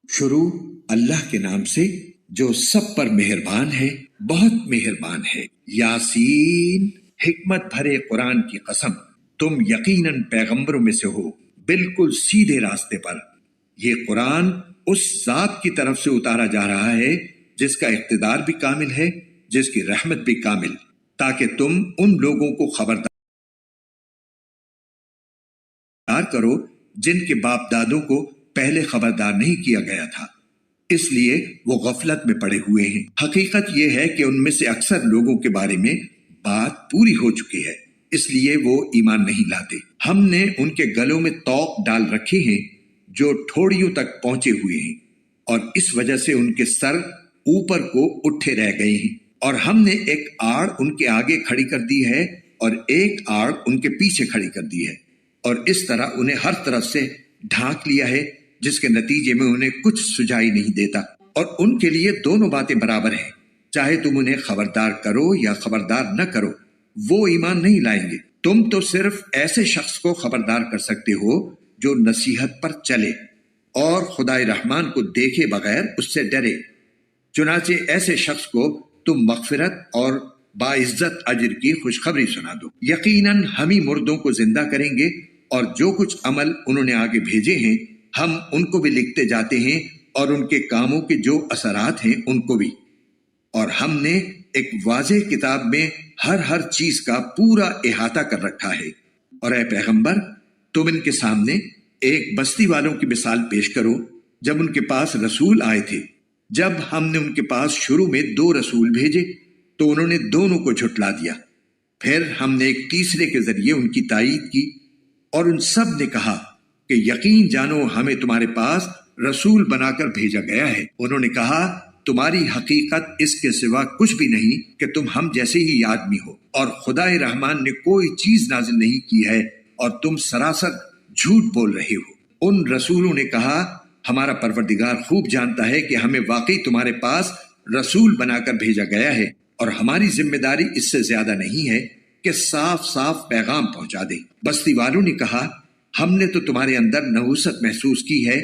شروع اللہ کے نام سے جو سب پر مہربان ہے، بہت مہربان ہے۔ یاسین، حکمت بھرے قرآن کی قسم، تم یقیناً پیغمبروں میں سے ہو، بالکل سیدھے راستے پر۔ یہ قرآن اس ذات کی طرف سے اتارا جا رہا ہے جس کا اقتدار بھی کامل ہے، جس کی رحمت بھی کامل، تاکہ تم ان لوگوں کو خبردار کرو جن کے باپ دادوں کو پہلے خبردار نہیں کیا گیا تھا، اس لیے وہ غفلت میں پڑے ہوئے ہیں۔ حقیقت یہ ہے کہ ان میں سے اکثر لوگوں کے بارے میں بات پوری ہو چکی ہے، اس لیے وہ ایمان نہیں لاتے۔ ہم نے ان کے گلوں میں طوق ڈال رکھے ہیں جو ٹھوڑیوں تک پہنچے ہوئے ہیں، اور اس وجہ سے ان کے سر اوپر کو اٹھے رہ گئے ہیں، اور ہم نے ایک آڑ ان کے آگے کھڑی کر دی ہے اور ایک آڑ ان کے پیچھے کھڑی کر دی ہے، اور اس طرح انہیں ہر طرف سے ڈھانک لیا ہے، جس کے نتیجے میں انہیں کچھ سجائی نہیں دیتا۔ اور ان کے لیے دونوں باتیں برابر ہیں، چاہے تم انہیں خبردار کرو یا خبردار نہ کرو، وہ ایمان نہیں لائیں گے۔ تم تو صرف ایسے شخص کو خبردار کر سکتے ہو جو نصیحت پر چلے اور خدائے رحمان کو دیکھے بغیر اس سے ڈرے۔ چنانچہ ایسے شخص کو تم مغفرت اور باعزت اجر کی خوشخبری سنا دو۔ یقیناً ہم ہی مردوں کو زندہ کریں گے، اور جو کچھ عمل انہوں نے آگے بھیجے ہیں ہم ان کو بھی لکھتے جاتے ہیں، اور ان کے کاموں کے جو اثرات ہیں ان کو بھی۔ اور ہم نے ایک واضح کتاب میں ہر چیز کا پورا احاطہ کر رکھا ہے۔ اور اے پیغمبر، تم ان کے سامنے ایک بستی والوں کی مثال پیش کرو جب ان کے پاس رسول آئے تھے۔ جب ہم نے ان کے پاس شروع میں 2 رسول بھیجے تو انہوں نے دونوں کو جھٹلا دیا، پھر ہم نے ایک تیسرے کے ذریعے ان کی تائید کی، اور ان سب نے کہا کہ یقین جانو ہمیں تمہارے پاس رسول بنا کر بھیجا گیا ہے۔ انہوں نے کہا تمہاری حقیقت اس کے سوا کچھ بھی نہیں کہ تم ہم جیسے ہی آدمی ہو، اور خدائے رحمان نے کوئی چیز نازل نہیں کی ہے اور تم سراسر جھوٹ بول رہے ہو۔ ان رسولوں نے کہا ہمارا پروردگار خوب جانتا ہے کہ ہمیں واقعی تمہارے پاس رسول بنا کر بھیجا گیا ہے، اور ہماری ذمہ داری اس سے زیادہ نہیں ہے کہ صاف صاف پیغام پہنچا دیں۔ بستی والوں نے کہا ہم نے تو تمہارے اندر نحوست محسوس کی ہے،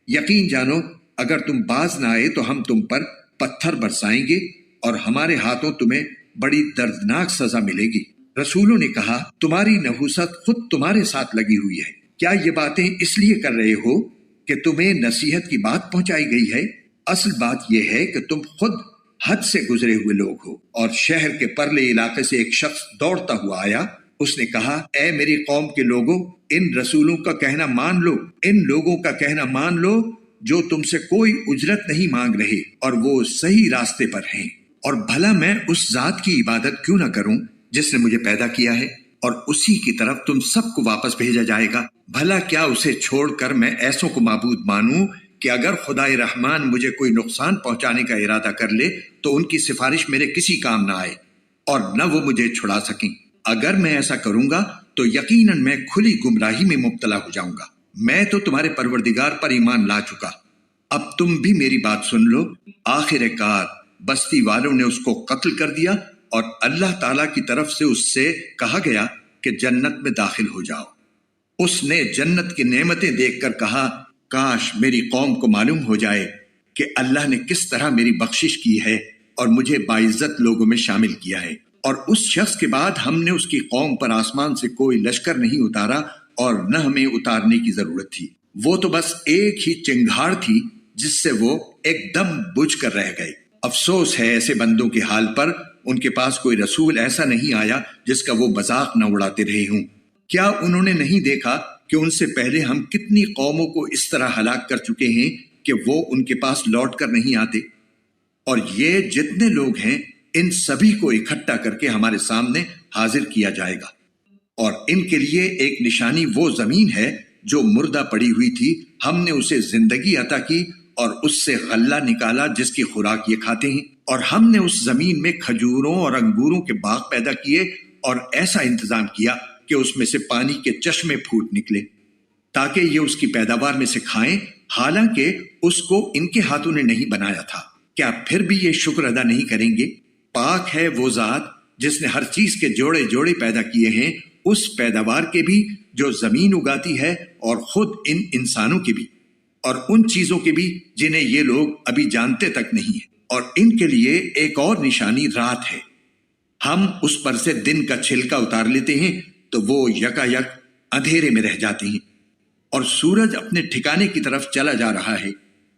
یقین جانو اگر تم باز نہ آئے تو ہم تم پر پتھر برسائیں گے، اور ہمارے ہاتھوں تمہیں بڑی دردناک سزا ملے گی۔ رسولوں نے کہا تمہاری نحوست خود تمہارے ساتھ لگی ہوئی ہے، کیا یہ باتیں اس لیے کر رہے ہو کہ تمہیں نصیحت کی بات پہنچائی گئی ہے؟ اصل بات یہ ہے کہ تم خود حد سے گزرے ہوئے لوگ ہو۔ اور شہر کے پرلے علاقے سے ایک شخص دوڑتا ہوا آیا، اس نے کہا اے میری قوم کے لوگوں، ان رسولوں کا کہنا مان لو، ان لوگوں کا کہنا مان لو جو تم سے کوئی اجرت نہیں مانگ رہے اور وہ صحیح راستے پر ہیں۔ اور بھلا میں اس ذات کی عبادت کیوں نہ کروں جس نے مجھے پیدا کیا ہے، اور اسی کی طرف تم سب کو واپس بھیجا جائے گا۔ بھلا کیا اسے چھوڑ کر میں ایسوں کو معبود مانوں کہ اگر خدائے رحمان مجھے کوئی نقصان پہنچانے کا ارادہ کر لے تو ان کی سفارش میرے کسی کام نہ آئے، اور نہ وہ مجھے چھڑا سکیں۔ اگر میں ایسا کروں گا تو یقیناً میں کھلی گمراہی میں مبتلا ہو جاؤں گا۔ میں تو تمہارے پروردگار پر ایمان لا چکا، اب تم بھی میری بات سن لو۔ آخر کار بستی والوں نے اس کو قتل کر دیا، اور اللہ تعالیٰ کی طرف سے اس سے کہا گیا کہ جنت میں داخل ہو جاؤ۔ اس نے جنت کی نعمتیں دیکھ کر کہا کاش میری قوم کو معلوم ہو جائے کہ اللہ نے کس طرح میری بخشش کی ہے اور مجھے باعزت لوگوں میں شامل کیا ہے۔ اور اس شخص کے بعد ہم نے اس کی قوم پر آسمان سے کوئی لشکر نہیں اتارا، اور نہ ہمیں اتارنے کی ضرورت تھی۔ وہ تو بس ایک ہی چنگھاڑ تھی جس سے وہ ایک دم بجھ کر رہ گئے۔ افسوس ہے ایسے بندوں کے حال پر، ان کے پاس کوئی رسول ایسا نہیں آیا جس کا وہ مذاق نہ اڑاتے رہے ہوں۔ کیا انہوں نے نہیں دیکھا کہ ان سے پہلے ہم کتنی قوموں کو اس طرح ہلاک کر چکے ہیں کہ وہ ان کے پاس لوٹ کر نہیں آتے؟ اور یہ جتنے لوگ ہیں ان سبھی کو اکٹھا کر کے ہمارے سامنے حاضر کیا جائے گا، اور ان کے لیے ایک نشانی وہ زمین ہے جو مردہ پڑی ہوئی تھی، ہم نے اسے زندگی عطا کی اور اس سے غلہ نکالا جس کی خوراک یہ کھاتے ہیں، اور ہم نے اس زمین میں کھجوروں اور انگوروں کے باغ پیدا کیے اور ایسا انتظام کیا کہ اس میں سے پانی کے چشمے پھوٹ نکلے تاکہ یہ اس کی پیداوار میں سے کھائیں، حالانکہ اس کو ان کے ہاتھوں نے نہیں بنایا تھا۔ کیا پھر بھی یہ شکر ادا نہیں کریں گے؟ پاک ہے وہ ذات جس نے ہر چیز کے جوڑے جوڑے پیدا کیے ہیں، اس پیداوار کے بھی جو زمین اگاتی ہے اور خود ان انسانوں کے بھی، اور ان چیزوں کے بھی جنہیں یہ لوگ ابھی جانتے تک نہیں ہیں، اور ان کے لیے ایک اور نشانی رات ہے۔ ہم اس پر سے دن کا چھلکا اتار لیتے ہیں تو وہ یکا یک اندھیرے میں رہ جاتے ہیں، اور سورج اپنے ٹھکانے کی طرف چلا جا رہا ہے۔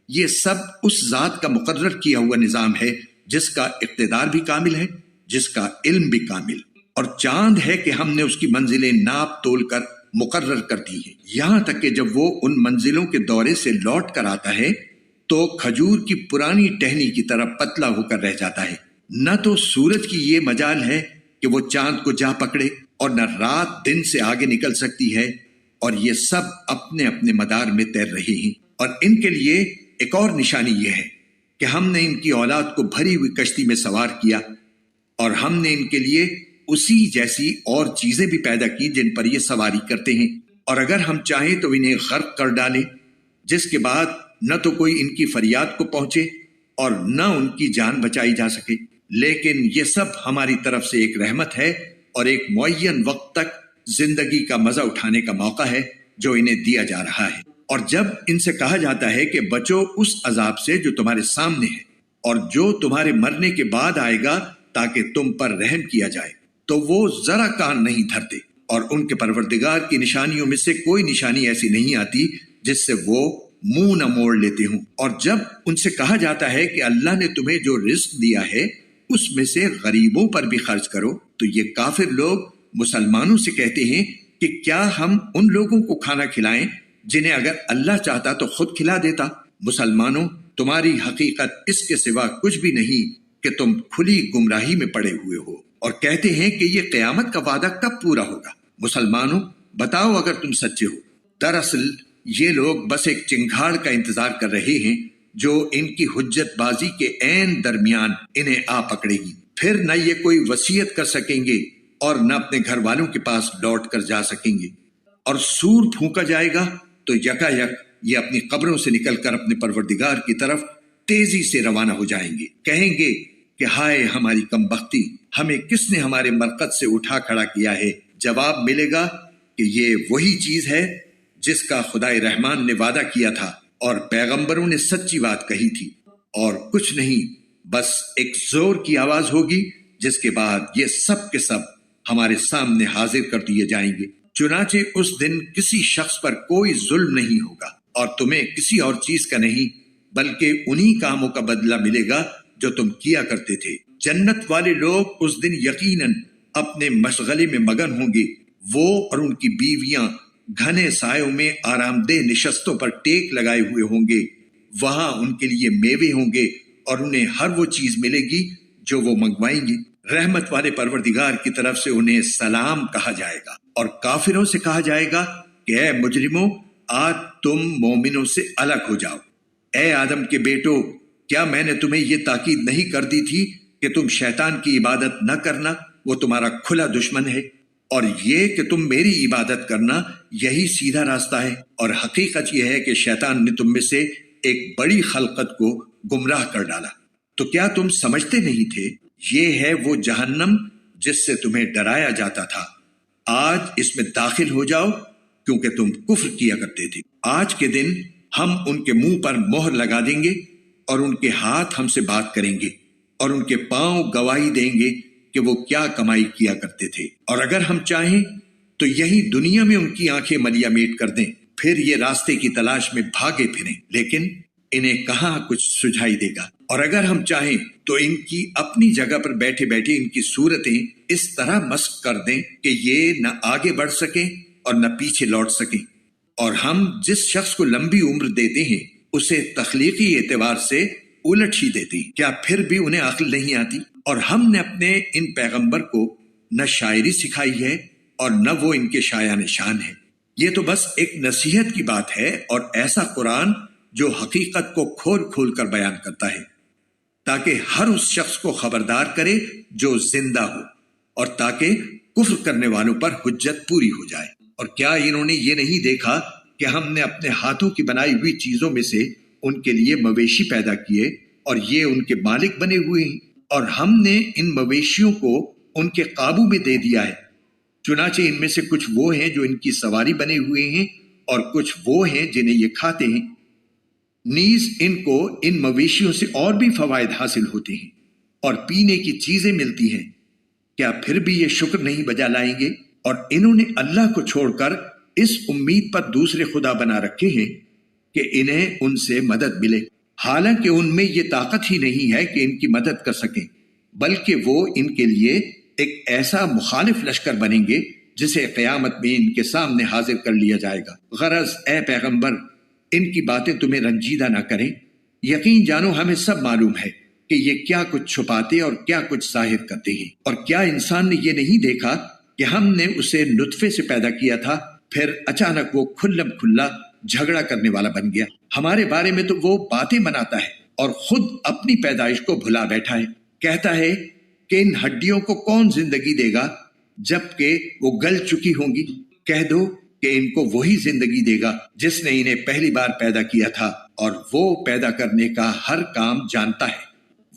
یہ سب اس ذات کا مقرر کیا ہوا نظام ہے جس کا اقتدار بھی کامل ہے، جس کا علم بھی کامل، اور چاند ہے کہ ہم نے اس کی منزلیں ناپ تول کر مقرر کر دی ہیں، یہاں تک کہ جب وہ ان منزلوں کے دورے سے لوٹ کر آتا ہے تو کھجور کی پرانی ٹہنی کی طرح پتلا ہو کر رہ جاتا ہے۔ نہ تو سورج کی یہ مجال ہے کہ وہ چاند کو جا پکڑے، اور نہ رات دن سے آگے نکل سکتی ہے، اور یہ سب اپنے اپنے مدار میں تیر رہے ہیں۔ اور ان کے لیے ایک اور نشانی یہ ہے کہ ہم نے ان کی اولاد کو بھری ہوئی کشتی میں سوار کیا، اور ہم نے ان کے لیے اسی جیسی اور چیزیں بھی پیدا کی جن پر یہ سواری کرتے ہیں، اور اگر ہم چاہیں تو انہیں غرق کر ڈالیں، جس کے بعد نہ تو کوئی ان کی فریاد کو پہنچے اور نہ ان کی جان بچائی جا سکے۔ لیکن یہ سب ہماری طرف سے ایک رحمت ہے اور ایک معین وقت تک زندگی کا مزہ اٹھانے کا موقع ہے جو انہیں دیا جا رہا ہے۔ اور جب ان سے کہا جاتا ہے کہ بچو اس عذاب سے جو تمہارے سامنے ہے اور جو تمہارے مرنے کے بعد آئے گا تاکہ تم پر رحم کیا جائے، تو وہ ذرا کان نہیں دھرتے، اور ان کے پروردگار کی نشانیوں میں سے کوئی نشانی ایسی نہیں آتی جس سے وہ منہ نہ موڑ لیتے ہوں۔ اور جب ان سے کہا جاتا ہے کہ اللہ نے تمہیں جو رزق دیا ہے اس میں سے غریبوں پر بھی خرچ کرو، تو یہ کافر لوگ مسلمانوں سے کہتے ہیں کہ کیا ہم ان لوگوں کو کھانا کھلائیں جنہیں اگر اللہ چاہتا تو خود کھلا دیتا۔ مسلمانوں، تمہاری حقیقت اس کے سوا کچھ بھی نہیں کہ تم کھلی گمراہی میں پڑے ہوئے ہو، اور کہتے ہیں کہ یہ قیامت کا وعدہ کب پورا ہوگا۔ مسلمانوں، بتاؤ اگر تم سچے ہو۔ دراصل یہ لوگ بس ایک چنگھاڑ کا انتظار کر رہے ہیں جو ان کی حجت بازی کے عین درمیان انہیں آ پکڑے گی، پھر نہ یہ کوئی وصیت کر سکیں گے اور نہ اپنے گھر والوں کے پاس لوٹ کر جا سکیں گے، اور سور پھونکا جائے گا تو یکا یک یہ اپنی قبروں سے نکل کر اپنے پروردگار کی طرف تیزی سے روانہ ہو جائیں گے، کہیں گے کہ ہائے ہماری کم بختی، ہمیں کس نے ہمارے مرقد سے اٹھا کھڑا کیا ہے۔ جواب ملے گا کہ یہ وہی چیز ہے جس کا خدائے رحمان نے وعدہ کیا تھا اور پیغمبروں نے سچی بات کہی تھی، اور کچھ نہیں، بس ایک زور کی آواز ہوگی جس کے بعد یہ سب کے سب ہمارے سامنے حاضر کر دیے جائیں گے۔ چنانچہ اس دن کسی شخص پر کوئی ظلم نہیں ہوگا اور تمہیں کسی اور چیز کا نہیں بلکہ انہی کاموں کا بدلہ ملے گا جو تم کیا کرتے تھے۔ جنت والے لوگ اس دن یقیناً اپنے مشغلے میں مگن ہوں گے، وہ اور ان کی بیویاں گھنے سایوں میں آرام دہ نشستوں پر ٹیک لگائے ہوئے ہوں گے، وہاں ان کے لیے میوے ہوں گے اور انہیں ہر وہ چیز ملے گی جو وہ منگوائیں گے۔ رحمت والے پروردگار کی طرف سے انہیں سلام کہا جائے گا، اور کافروں سے کہا جائے گا کہ اے مجرموں، آج تم مومنوں سے الگ ہو جاؤ۔ اے آدم کے بیٹو، کیا میں نے تمہیں یہ تاکید نہیں کر دی تھی کہ تم شیطان کی عبادت نہ کرنا، وہ تمہارا کھلا دشمن ہے، اور یہ کہ تم میری عبادت کرنا یہی سیدھا راستہ ہے۔ اور حقیقت یہ ہے کہ شیطان نے تم میں سے ایک بڑی خلقت کو گمراہ کر ڈالا۔ تو کیا تم سمجھتے نہیں تھے؟ یہ ہے وہ جہنم جس سے تمہیں ڈرایا جاتا تھا، آج اس میں داخل ہو جاؤ کیونکہ تم کفر کیا کرتے تھے۔ آج کے دن ہم ان کے منہ پر مہر لگا دیں گے اور ان کے ہاتھ ہم سے بات کریں گے اور ان کے پاؤں گواہی دیں گے کہ وہ کیا کمائی کیا کرتے تھے، اور اگر ہم چاہیں تو یہی دنیا میں ان کی آنکھیں ملیا میٹ کر دیں، پھر یہ راستے کی تلاش میں بھاگے پھریں، لیکن انہیں کہاں کچھ سجھائی دے گا۔ اور اگر ہم چاہیں تو ان کی اپنی جگہ پر بیٹھے بیٹھے ان کی صورتیں اس طرح مسخ کر دیں کہ یہ نہ آگے بڑھ سکیں اور نہ پیچھے لوٹ سکیں۔ اور ہم جس شخص کو لمبی عمر دیتے ہیں اسے تخلیقی اعتبار سے الٹ ہی دیتے ہیں، کیا پھر بھی انہیں عقل نہیں آتی؟ اور ہم نے اپنے ان پیغمبر کو نہ شاعری سکھائی ہے اور نہ وہ ان کے شایان شان ہے، یہ تو بس ایک نصیحت کی بات ہے، اور ایسا قرآن جو حقیقت کو کھول کھول کر بیان کرتا ہے تاکہ ہر اس شخص کو خبردار کرے جو زندہ ہو، اور تاکہ کفر کرنے والوں پر حجت پوری ہو جائے۔ اور کیا انہوں نے یہ نہیں دیکھا کہ ہم نے اپنے ہاتھوں کی بنائی ہوئی چیزوں میں سے ان کے لیے مویشی پیدا کیے اور یہ ان کے مالک بنے ہوئے ہیں، اور ہم نے ان مویشیوں کو ان کے قابو میں دے دیا ہے، چنانچہ ان میں سے کچھ وہ ہیں جو ان کی سواری بنے ہوئے ہیں اور کچھ وہ ہیں جنہیں یہ کھاتے ہیں۔ نیز ان کو ان مویشیوں سے اور بھی فوائد حاصل ہوتے ہیں اور پینے کی چیزیں ملتی ہیں، کیا پھر بھی یہ شکر نہیں بجا لائیں گے؟ اور انہوں نے اللہ کو چھوڑ کر اس امید پر دوسرے خدا بنا رکھے ہیں کہ انہیں ان سے مدد ملے، حالانکہ ان میں یہ طاقت ہی نہیں ہے کہ ان کی مدد کر سکیں، بلکہ وہ ان کے لیے ایک ایسا مخالف لشکر بنیں گے جسے قیامت میں ان کے سامنے حاضر کر لیا جائے گا۔ غرض اے پیغمبر، ان کی باتیں تمہیں رنجیدہ نہ کریں، یقین جانو ہمیں سب معلوم ہے کہ یہ کیا کچھ چھپاتے اور کیا کچھ ظاہر کرتے ہیں۔ اور کیا انسان نے یہ نہیں دیکھا کہ ہم نے اسے نطفے سے پیدا کیا تھا، پھر اچانک وہ کھلم کھلا جھگڑا کرنے والا بن گیا؟ ہمارے بارے میں تو وہ باتیں بناتا ہے اور خود اپنی پیدائش کو بھلا بیٹھا ہے۔ کہتا ہے کہ ان ہڈیوں کو کون زندگی دے گا جبکہ وہ گل چکی ہوں گی؟ کہہ دو کہ ان کو وہی زندگی دے گا جس نے انہیں پہلی بار پیدا کیا تھا، اور وہ پیدا کرنے کا ہر کام جانتا ہے۔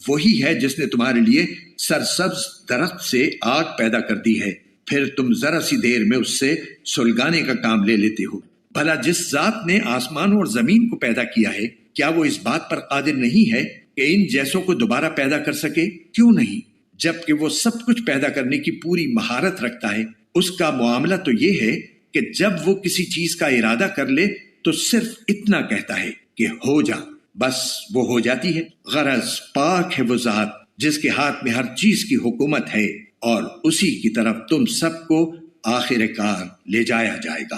وہی ہے جس نے تمہارے لیے سرسبز درخت سے آگ پیدا کر دی ہے، پھر تم ذرا سی دیر میں اس سے سلگانے کا کام لے لیتے ہو۔ بھلا جس ذات نے آسمانوں اور زمین کو پیدا کیا ہے، کیا وہ اس بات پر قادر نہیں ہے کہ ان جیسوں کو دوبارہ پیدا کر سکے؟ کیوں نہیں؟ جبکہ وہ سب کچھ پیدا کرنے کی پوری مہارت رکھتا ہے۔ اس کا معاملہ تو یہ ہے کہ جب وہ کسی چیز کا ارادہ کر لے تو صرف اتنا کہتا ہے کہ ہو جا، بس وہ ہو جاتی ہے۔ غرض پاک ہے وہ ذات جس کے ہاتھ میں ہر چیز کی حکومت ہے، اور اسی کی طرف تم سب کو آخر کار لے جایا جائے گا۔